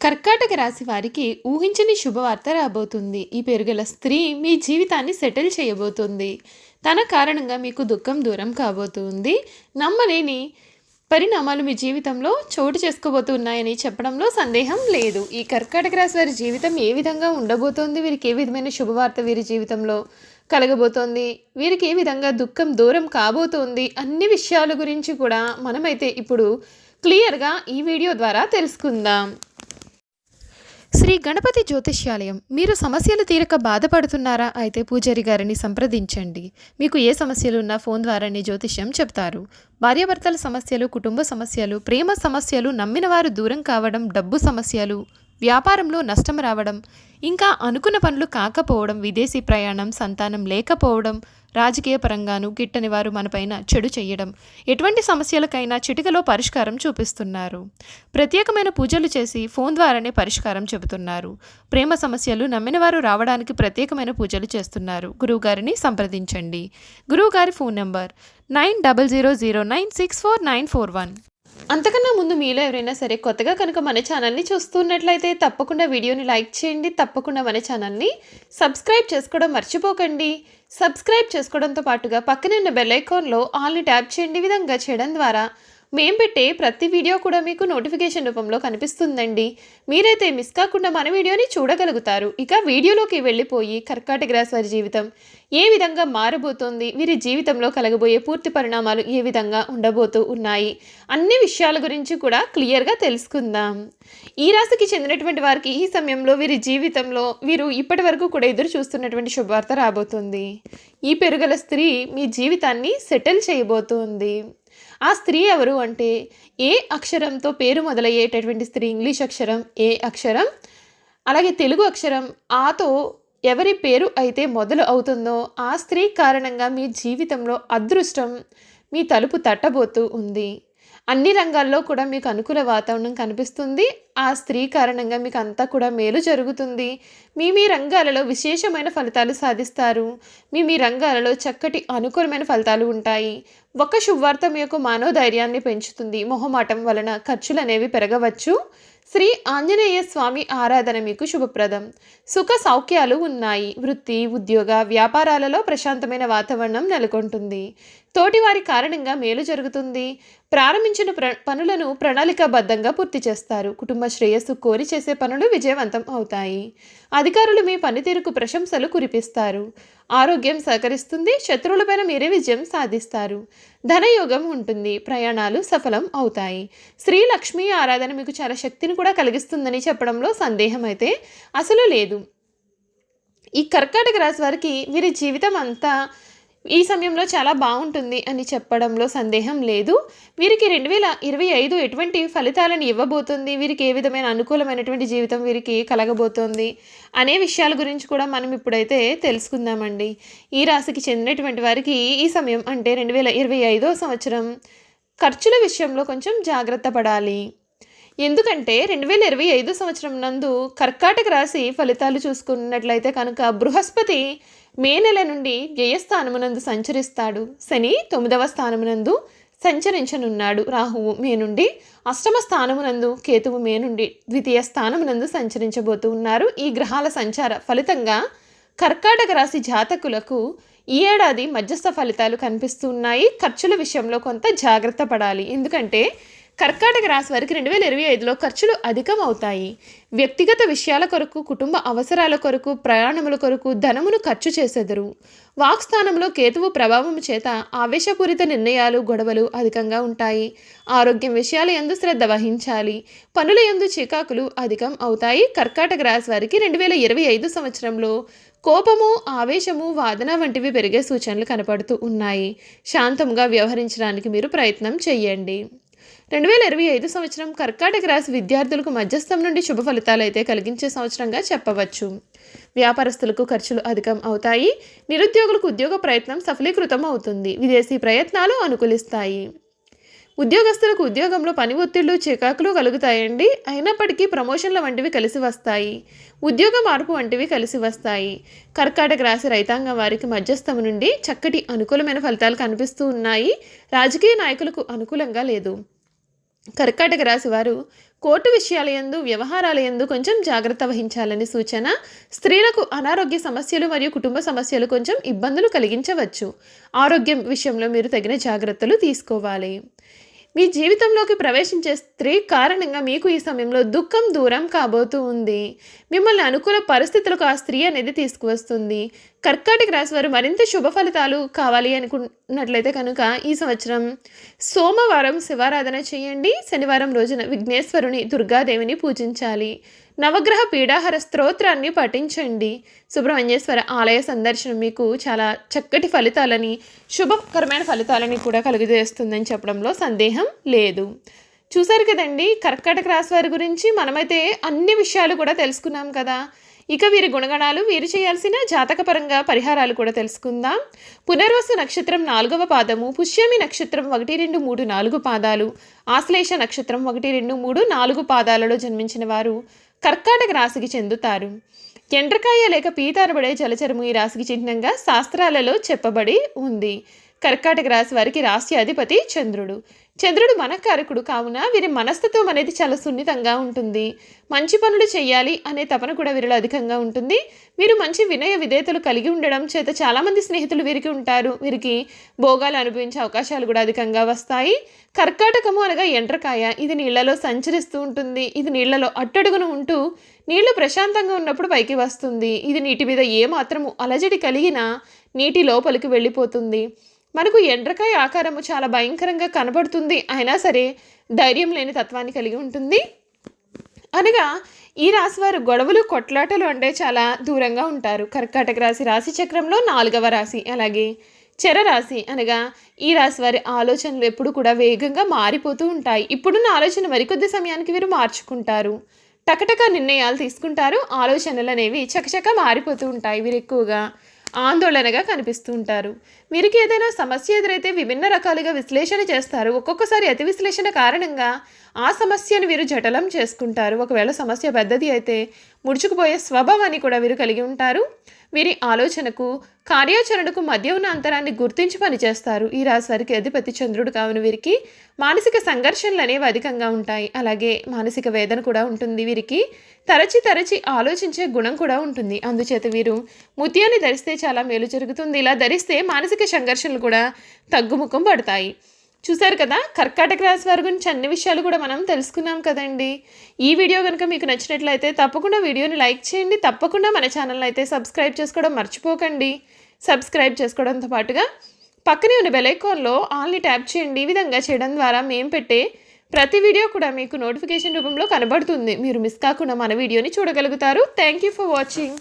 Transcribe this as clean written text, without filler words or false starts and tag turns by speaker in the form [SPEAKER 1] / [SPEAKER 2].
[SPEAKER 1] కర్కాటక రాశి వారికి ఊహించని శుభవార్త రాబోతుంది. ఈ పేరుగల స్త్రీ మీ జీవితాన్ని సెటిల్ చేయబోతుంది. తన కారణంగా మీకు దుఃఖం దూరం కాబోతుంది. నమ్మలేని పరిణామాలు మీ జీవితంలో చోటు చేసుకోబోతున్నాయని చెప్పడంలో సందేహం లేదు. ఈ కర్కాటక రాశి వారి జీవితం ఏ విధంగా ఉండబోతోంది, వీరికి ఏ విధమైన శుభవార్త వీరి జీవితంలో కలగబోతోంది, వీరికి ఏ విధంగా దుఃఖం దూరం కాబోతోంది, అన్ని విషయాల గురించి కూడా మనమైతే ఇప్పుడు క్లియర్గా ఈ వీడియో ద్వారా తెలుసుకుందాం. శ్రీ గణపతి జ్యోతిష్యాలయం. మీరు సమస్యలు తీరక బాధపడుతున్నారా? అయితే పూజారి గారిని సంప్రదించండి. మీకు ఏ సమస్యలు ఉన్నా ఫోన్ ద్వారానే జ్యోతిష్యం చెప్తారు. భార్యాభర్తల సమస్యలు, కుటుంబ సమస్యలు, ప్రేమ సమస్యలు, నమ్మిన వారు దూరం కావడం, డబ్బు సమస్యలు, వ్యాపారంలో నష్టం రావడం, ఇంకా అనుకున్న పనులు కాకపోవడం, విదేశీ ప్రయాణం, సంతానం లేకపోవడం, రాజకీయ పరంగాను గిట్టని వారు మనపైన చెడు చేయడం, ఎటువంటి సమస్యలకైనా చిటికలో పరిష్కారం చూపిస్తున్నారు. ప్రత్యేకమైన పూజలు చేసి ఫోన్ ద్వారానే పరిష్కారం చెబుతున్నారు. ప్రేమ సమస్యలు నమ్మిన వారు రావడానికి ప్రత్యేకమైన పూజలు చేస్తున్నారు. గురువుగారిని సంప్రదించండి. గురువుగారి ఫోన్ నంబర్ 9000964941. అంతకన్నా ముందు మీలో ఎవరైనా సరే కొత్తగా కనుక మన ఛానల్ని చూస్తున్నట్లయితే తప్పకుండా వీడియోని లైక్ చేయండి. తప్పకుండా మన ఛానల్ని సబ్స్క్రైబ్ చేసుకోవడం మర్చిపోకండి. సబ్స్క్రైబ్ చేసుకోవడంతో పాటుగా పక్కనే ఉన్న బెల్ ఐకాన్లో ఆల్ని ట్యాప్ చేయండి. ఈ విధంగా చేయడం ద్వారా మేము పెట్టే ప్రతి వీడియో కూడా మీకు నోటిఫికేషన్ రూపంలో కనిపిస్తుందండి. మీరైతే మిస్ కాకుండా మన వీడియోని చూడగలుగుతారు. ఇక వీడియోలోకి వెళ్ళిపోయి కర్కాటక రాశి వారి జీవితం ఏ విధంగా మారబోతోంది, వీరి జీవితంలో కలగబోయే పూర్తి పరిణామాలు ఏ విధంగా ఉండబోతూ ఉన్నాయి, అన్ని విషయాల గురించి కూడా క్లియర్గా తెలుసుకుందాం. ఈ రాశికి చెందినటువంటి వారికి ఈ సమయంలో వీరి జీవితంలో వీరు ఇప్పటి వరకు కూడా ఎదురు చూస్తున్నటువంటి శుభవార్త రాబోతుంది. ఈ పెరుగల స్త్రీ మీ జీవితాన్ని సెటిల్ చేయబోతోంది. ఆ స్త్రీ ఎవరు అంటే ఏ అక్షరంతో పేరు మొదలయ్యేటటువంటి స్త్రీ. ఇంగ్లీష్ అక్షరం ఏ అక్షరం, అలాగే తెలుగు అక్షరం ఆతో ఎవరి పేరు అయితే మొదలు అవుతుందో ఆ స్త్రీ కారణంగా మీ జీవితంలో అదృష్టం మీ తలుపు తట్టబోతూ ఉంది. అన్ని రంగాల్లో కూడా మీకు అనుకూల వాతావరణం కనిపిస్తుంది. ఆ స్త్రీ కారణంగా మీకు అంతా కూడా మేలు జరుగుతుంది. మీ రంగాలలో విశేషమైన ఫలితాలు సాధిస్తారు. మీ రంగాలలో చక్కటి అనుకూలమైన ఫలితాలు ఉంటాయి. ఒక శుభవార్త మీ యొక్క మనోధైర్యాన్ని పెంచుతుంది. మొహమాటం వలన ఖర్చులు అనేవి పెరగవచ్చు. శ్రీ ఆంజనేయ స్వామి ఆరాధన మీకు శుభప్రదం. సుఖ సౌఖ్యాలు ఉన్నాయి. వృత్తి, ఉద్యోగ, వ్యాపారాలలో ప్రశాంతమైన వాతావరణం నెలకొంటుంది. తోటివారి కారణంగా మేలు జరుగుతుంది. ప్రారంభించిన పనులను ప్రణాళికాబద్ధంగా పూర్తి చేస్తారు. కుటుంబ శ్రేయస్సు కోరి చేసే పనులు విజయవంతం అవుతాయి. అధికారులు మీ పనితీరుకు ప్రశంసలు కురిపిస్తారు. ఆరోగ్యం సహకరిస్తుంది. శత్రువులపైన మీరే విజయం సాధిస్తారు. ధనయోగం ఉంటుంది. ప్రయాణాలు సఫలం అవుతాయి. శ్రీ లక్ష్మీ ఆరాధన మీకు చాలా శక్తిని కూడా కలిగిస్తుందని చెప్పడంలో సందేహం అయితే అసలు లేదు. ఈ కర్కాటక రాశి వారికి వీరి జీవితం అంతా ఈ సమయంలో చాలా బాగుంటుంది అని చెప్పడంలో సందేహం లేదు. వీరికి 2025 ఎటువంటి ఫలితాలను ఇవ్వబోతుంది, వీరికి ఏ విధమైన అనుకూలమైనటువంటి జీవితం వీరికి కలగబోతోంది అనే విషయాల గురించి కూడా మనం ఇప్పుడైతే తెలుసుకుందామండి. ఈ రాశికి చెందినటువంటి వారికి ఈ సమయం అంటే 2025 సంవత్సరం ఖర్చుల విషయంలో కొంచెం జాగ్రత్త పడాలి. ఎందుకంటే 2025 సంవత్సరం నందు కర్కాటక రాశి ఫలితాలు చూసుకున్నట్లయితే కనుక బృహస్పతి మే నెల నుండి వ్యయస్థానమునందు సంచరిస్తాడు. శని 9వ స్థానమునందు సంచరించనున్నాడు. రాహువు మే నుండి అష్టమ స్థానమునందు, కేతువు మే నుండి ద్వితీయ స్థానమునందు సంచరించబోతూ ఉన్నారు. ఈ గ్రహాల సంచార ఫలితంగా కర్కాటక రాశి జాతకులకు ఈ ఏడాది మధ్యస్థ ఫలితాలు కనిపిస్తున్నాయి. ఖర్చుల విషయంలో కొంత జాగ్రత్త పడాలి. ఎందుకంటే కర్కాటక రాశి వారికి 2025లో ఖర్చులు అధికం అవుతాయి. వ్యక్తిగత విషయాల కొరకు, కుటుంబ అవసరాల కొరకు, ప్రయాణముల కొరకు ధనమును ఖర్చు చేసెదరు. వాక్స్థానంలో కేతువు ప్రభావం చేత ఆవేశపూరిత నిర్ణయాలు, గొడవలు అధికంగా ఉంటాయి. ఆరోగ్యం విషయాల యందు శ్రద్ధ వహించాలి. పనుల యందు చికాకులు అధికం అవుతాయి. కర్కాటక రాశి వారికి 2025 సంవత్సరంలో కోపము, ఆవేశము, వాదన వంటివి పెరిగే సూచనలు కనపడుతూ ఉన్నాయి. శాంతంగా వ్యవహరించడానికి మీరు ప్రయత్నం చేయండి. 2025 సంవత్సరం కర్కాటక రాశి విద్యార్థులకు మధ్యస్థం నుండి శుభ ఫలితాలు అయితే కలిగించే సంవత్సరంగా చెప్పవచ్చు. వ్యాపారస్తులకు ఖర్చులు అధికం అవుతాయి. నిరుద్యోగులకు ఉద్యోగ ప్రయత్నం సఫలీకృతం అవుతుంది. విదేశీ ప్రయత్నాలు అనుకూలిస్తాయి. ఉద్యోగస్తులకు ఉద్యోగంలో పని ఒత్తిళ్లు, చికాకులు కలుగుతాయండి. అయినప్పటికీ ప్రమోషన్ల వంటివి కలిసి వస్తాయి. ఉద్యోగ మార్పు వంటివి కలిసి వస్తాయి. కర్కాటక రాశి రైతాంగం వారికి మధ్యస్థము నుండి చక్కటి అనుకూలమైన ఫలితాలు కనిపిస్తూ ఉన్నాయి. రాజకీయ నాయకులకు అనుకూలంగా లేదు. కర్కాటక రాశి వారు కోర్టు విషయాల యందు వ్యవహారాల యందు కొంచెం జాగ్రత్త వహించాలని సూచన. స్త్రీలకు అనారోగ్య సమస్యలు మరియు కుటుంబ సమస్యలు కొంచెం ఇబ్బందులు కలిగించవచ్చు. ఆరోగ్యం విషయంలో మీరు తగిన జాగ్రత్తలు తీసుకోవాలి. మీ జీవితంలోకి ప్రవేశించే స్త్రీ కారణంగా మీకు ఈ సమయంలో దుఃఖం దూరం కాబోతూ ఉంది. మిమ్మల్ని అనుకూల పరిస్థితులకు ఆ స్త్రీ అనేది తీసుకువస్తుంది. కర్కాటక రాశి వారు మరింత శుభ ఫలితాలు కావాలి అనుకున్నట్లయితే కనుక ఈ సంవత్సరం సోమవారం శివారాధన చేయండి. శనివారం రోజున విఘ్నేశ్వరుని దుర్గాదేవిని పూజించాలి. నవగ్రహ పీడాహార స్తోత్రాన్ని పఠించండి. సుబ్రహ్మణ్యేశ్వర ఆలయ సందర్శనం మీకు చాలా చక్కటి ఫలితాలని, శుభకరమైన ఫలితాలని కూడా కలుగజేస్తుందని చెప్పడంలో సందేహం లేదు. చూసారు కదండి, కర్కాటక రాశి వారి గురించి మనమైతే అన్ని విషయాలు కూడా తెలుసుకున్నాం కదా. ఇక వీరి గుణగణాలు, వీరు చేయాల్సిన జాతకపరంగా పరిహారాలు కూడా తెలుసుకుందాం. పునర్వసు నక్షత్రం 4వ పాదము, పుష్యమి నక్షత్రం 1, 2, 3, 4 పాదాలు, ఆశ్లేష నక్షత్రం 1, 2, 3, 4 పాదాలలో జన్మించిన వారు కర్కాటక రాశికి చెందుతారు. ఎండ్రకాయ లేక పీత అనబడే జలచరము ఈ రాశికి చిహ్నంగా శాస్త్రాలలో చెప్పబడి ఉంది. కర్కాటక రాశి వారికి రాశ్యాధిపతి చంద్రుడు. చంద్రుడు మనకారకుడు కావున వీరి మనస్తత్వం అనేది చాలా సున్నితంగా ఉంటుంది. మంచి పనులు చేయాలి అనే తపన కూడా వీరిలో అధికంగా ఉంటుంది. వీరు మంచి వినయ విధేయతలు కలిగి ఉండడం చేత చాలామంది స్నేహితులు వీరికి ఉంటారు. వీరికి భోగాలు అనుభవించే అవకాశాలు కూడా అధికంగా వస్తాయి. కర్కాటకము అనగా ఎండ్రకాయ, ఇది నీళ్లలో సంచరిస్తూ ఉంటుంది. ఇది నీళ్లలో అట్టడుగున ఉంటూ నీళ్లు ప్రశాంతంగా ఉన్నప్పుడు పైకి వస్తుంది. ఇది నీటి మీద ఏమాత్రము అలజడి కలిగినా నీటి లోపలికి వెళ్ళిపోతుంది. మనకు ఎండ్రకాయ ఆకారము చాలా భయంకరంగా కనబడుతుంది, అయినా సరే ధైర్యం లేని తత్వాన్ని కలిగి ఉంటుంది. అనగా ఈ రాశి వారు గొడవలు, కొట్లాటలు అంటే చాలా దూరంగా ఉంటారు. కర్కాటక రాశి రాశి చక్రంలో 4వ రాశి. అలాగే చరరాశి అనగా ఈ రాశి వారి ఆలోచనలు ఎప్పుడు కూడా వేగంగా మారిపోతూ ఉంటాయి. ఇప్పుడున్న ఆలోచన మరికొద్ది సమయానికి వీరు మార్చుకుంటారు. టకటక నిర్ణయాలు తీసుకుంటారు. ఆలోచనలు అనేవి చకచక మారిపోతూ ఉంటాయి. వీరు ఎక్కువగా ఆందోళనగా కనిపిస్తూ ఉంటారు. వీరికి ఏదైనా సమస్య ఎదురైతే విభిన్న రకాలుగా విశ్లేషణ చేస్తారు. ఒక్కొక్కసారి అతి విశ్లేషణ కారణంగా ఆ సమస్యను వీరు జటలం చేసుకుంటారు. ఒకవేళ సమస్య పెద్దది అయితే ముడుచుకుపోయే స్వభావాన్ని కూడా వీరు కలిగి ఉంటారు. వీరి ఆలోచనకు, కార్యాచరణకు మధ్య ఉన్న అంతరాన్ని గుర్తించి పనిచేస్తారు. ఈ రాశి వారికి అధిపతి చంద్రుడు కావున వీరికి మానసిక సంఘర్షణలు అనేవి అధికంగా ఉంటాయి. అలాగే మానసిక వేదన కూడా ఉంటుంది. వీరికి తరచి ఆలోచించే గుణం కూడా ఉంటుంది. అందుచేత వీరు ముత్యాన్ని ధరిస్తే చాలా మేలు జరుగుతుంది. ఇలా ధరిస్తే మానసిక సంఘర్షణలు కూడా తగ్గుముఖం పడతాయి. చూసారు కదా, కర్కాటక రాశి వారి గురించి అన్ని విషయాలు కూడా మనం తెలుసుకున్నాం కదండి. ఈ వీడియో కనుక మీకు నచ్చినట్లయితే తప్పకుండా వీడియోని లైక్ చేయండి. తప్పకుండా మన ఛానల్ని అయితే సబ్స్క్రైబ్ చేసుకోవడం మర్చిపోకండి. సబ్స్క్రైబ్ చేసుకోవడంతో పాటుగా పక్కనే ఉన్న బెల్ ఐకాన్లో ఆల్ని ట్యాప్ చేయండి. ఈ విధంగా చేయడం ద్వారా మేము పెట్టే ప్రతి వీడియో కూడా మీకు నోటిఫికేషన్ రూపంలో కనబడుతుంది. మీరు మిస్ కాకుండా మన వీడియోని చూడగలుగుతారు. Thank you for watching.